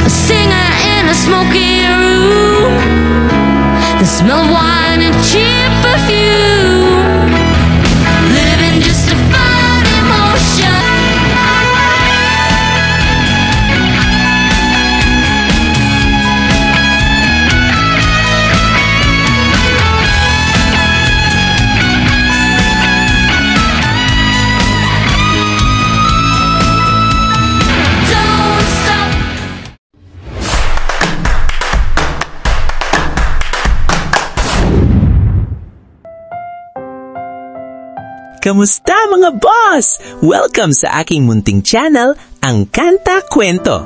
a singer in a smoky room, the smell of wine and cheap perfume, living just to find emotion. Kamusta mga boss? Welcome sa aking munting channel, Ang Kanta Kwento.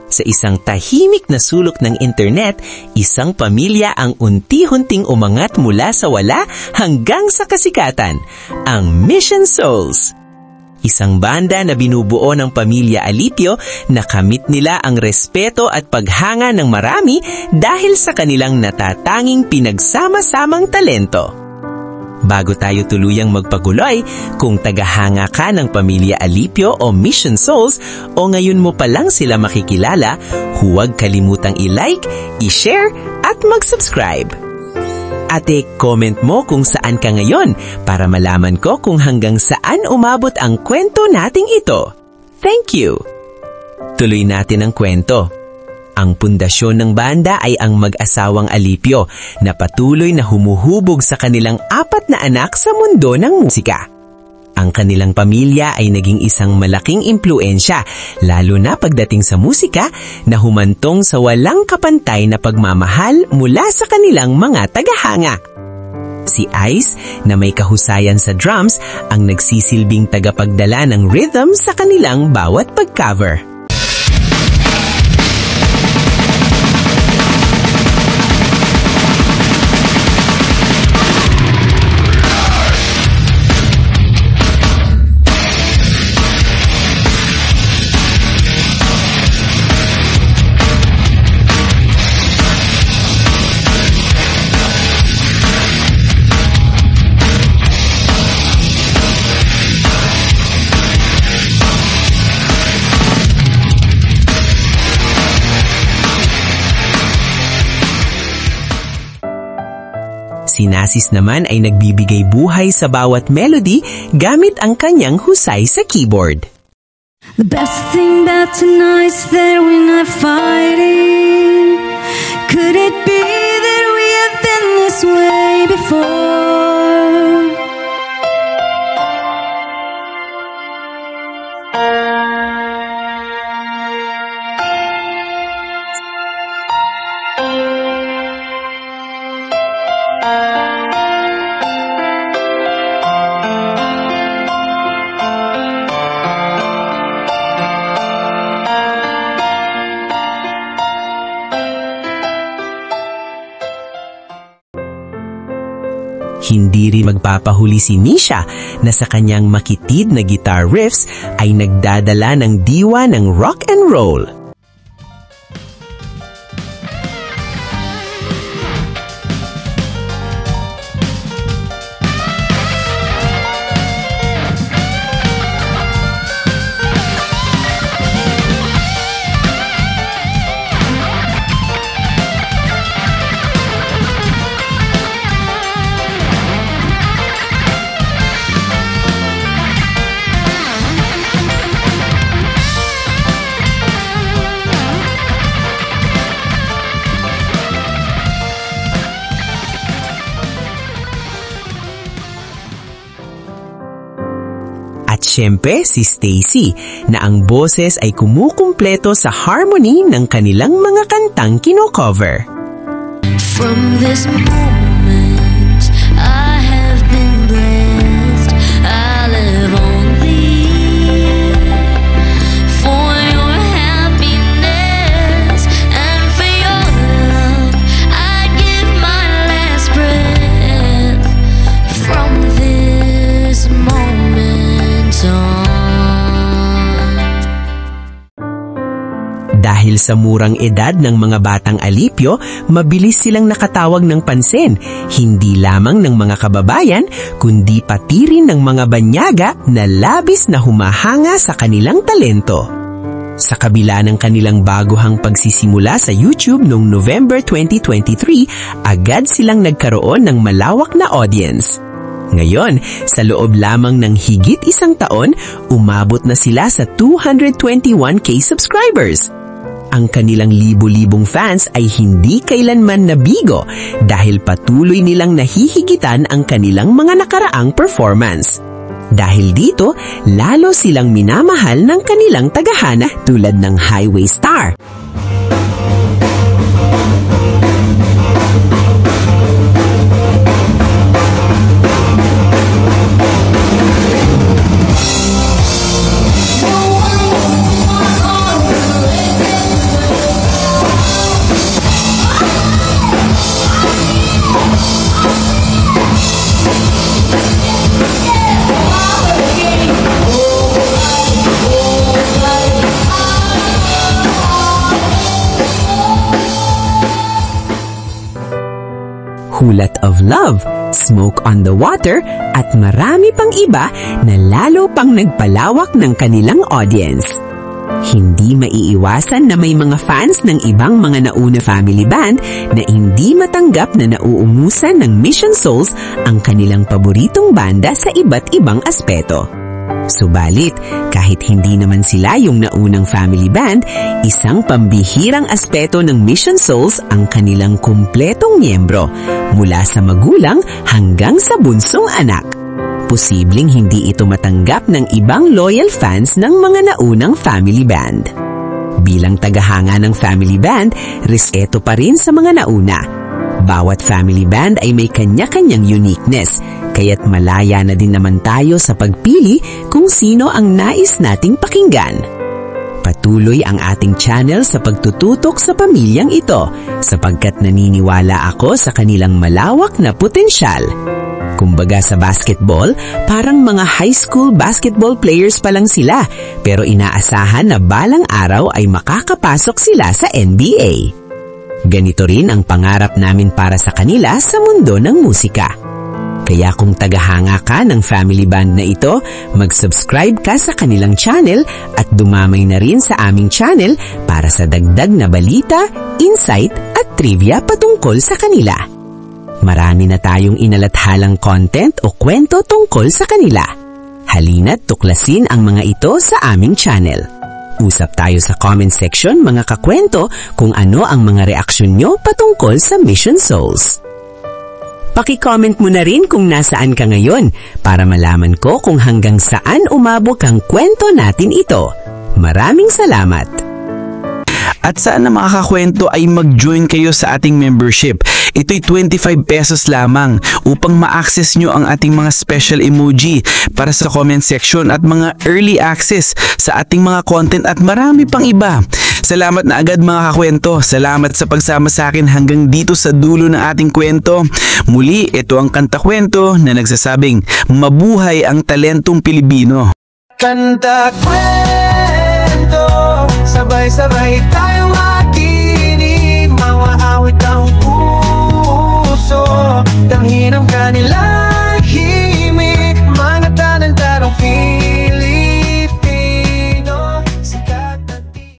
Sa isang tahimik na sulok ng internet, isang pamilya ang unti-hunting umangat mula sa wala hanggang sa kasikatan, ang Mission Souls. Isang banda na binubuo ng pamilya Alipio na kamit nila ang respeto at paghanga ng marami dahil sa kanilang natatanging pinagsama-samang talento. Bago tayo tuluyang magpaguloy, kung tagahanga ka ng pamilya Alipio o Mission Souls o ngayon mo pa lang sila makikilala, huwag kalimutang i-like, i-share at mag-subscribe. Ate, comment mo kung saan ka ngayon para malaman ko kung hanggang saan umabot ang kwento nating ito. Thank you! Tuloy natin ang kwento. Ang pundasyon ng banda ay ang mag-asawang Alipio na patuloy na humuhubog sa kanilang 4 na anak sa mundo ng musika. Ang kanilang pamilya ay naging isang malaking impluensya, lalo na pagdating sa musika na humantong sa walang kapantay na pagmamahal mula sa kanilang mga tagahanga. Si Ice, na may kahusayan sa drums, ang nagsisilbing tagapagdala ng rhythm sa kanilang bawat pag-cover. Si Nasis naman ay nagbibigay buhay sa bawat melody gamit ang kanyang husay sa keyboard. The best thing about tonight's that we're not fighting. Could it be that we have been this way before? Hindi rin magpapahuli si Misha na sa kanyang makitid na guitar riffs ay nagdadala ng diwa ng rock and roll. At syempre si Stacy na ang boses ay kumukumpleto sa harmony ng kanilang mga kantang kino-cover. From this moment I have been blessed. I live only for your happiness and for your love. I give my last breath from this moment on. Dahil sa murang edad ng mga batang Alipio, mabilis silang nakatawag ng pansin, hindi lamang ng mga kababayan, kundi pati rin ng mga banyaga na labis na humahanga sa kanilang talento. Sa kabila ng kanilang baguhang pagsisimula sa YouTube noong November 2023, agad silang nagkaroon ng malawak na audience. Ngayon, sa loob lamang ng higit isang taon, umabot na sila sa 221k subscribers. Ang kanilang libo-libong fans ay hindi kailanman nabigo dahil patuloy nilang nahihigitan ang kanilang mga nakaraang performance. Dahil dito, lalo silang minamahal ng kanilang tagahana tulad ng Highway Star. Hulat of Love, Smoke on the Water, at marami pang iba na lalo pang nagpalawak ng kanilang audience. Hindi maiiwasan na may mga fans ng ibang mga nauna family band na hindi matanggap na nauungusan ng Mission Souls ang kanilang paboritong banda sa iba't ibang aspeto. Subalit, kahit hindi naman sila yung naunang family band, isang pambihirang aspeto ng Mission Souls ang kanilang kumpletong miyembro, mula sa magulang hanggang sa bunsong anak. Posibleng hindi ito matanggap ng ibang loyal fans ng mga naunang family band. Bilang tagahanga ng family band, respeto pa rin sa mga nauna. Bawat family band ay may kanya-kanyang uniqueness, kaya't malaya na din naman tayo sa pagpili kung sino ang nais nating pakinggan. Patuloy ang ating channel sa pagtututok sa pamilyang ito sapagkat naniniwala ako sa kanilang malawak na potensyal. Kumbaga sa basketball, parang mga high school basketball players pa lang sila, pero inaasahan na balang araw ay makakapasok sila sa NBA. Ganito rin ang pangarap namin para sa kanila sa mundo ng musika. Kaya kung tagahanga ka ng family band na ito, mag-subscribe ka sa kanilang channel at dumamay na rin sa aming channel para sa dagdag na balita, insight at trivia patungkol sa kanila. Marami na tayong inalathalang content o kwento tungkol sa kanila. Halina't tuklasin ang mga ito sa aming channel. Usap tayo sa comment section mga kakwento kung ano ang mga reaksyon nyo patungkol sa Mission Souls. Paki-comment mo na rin kung nasaan ka ngayon para malaman ko kung hanggang saan umabot ang kwento natin ito. Maraming salamat! At sana mga kakwento ay mag-join kayo sa ating membership. Ito'y 25 pesos lamang upang ma-access nyo ang ating mga special emoji para sa comment section at mga early access sa ating mga content at marami pang iba. Salamat na agad mga kakwento. Salamat sa pagsama sa akin hanggang dito sa dulo ng ating kwento. Muli, ito ang Kanta Kwento na nagsasabing mabuhay ang talentong Pilipino. Kanta Kwento, sabay-sabay tayong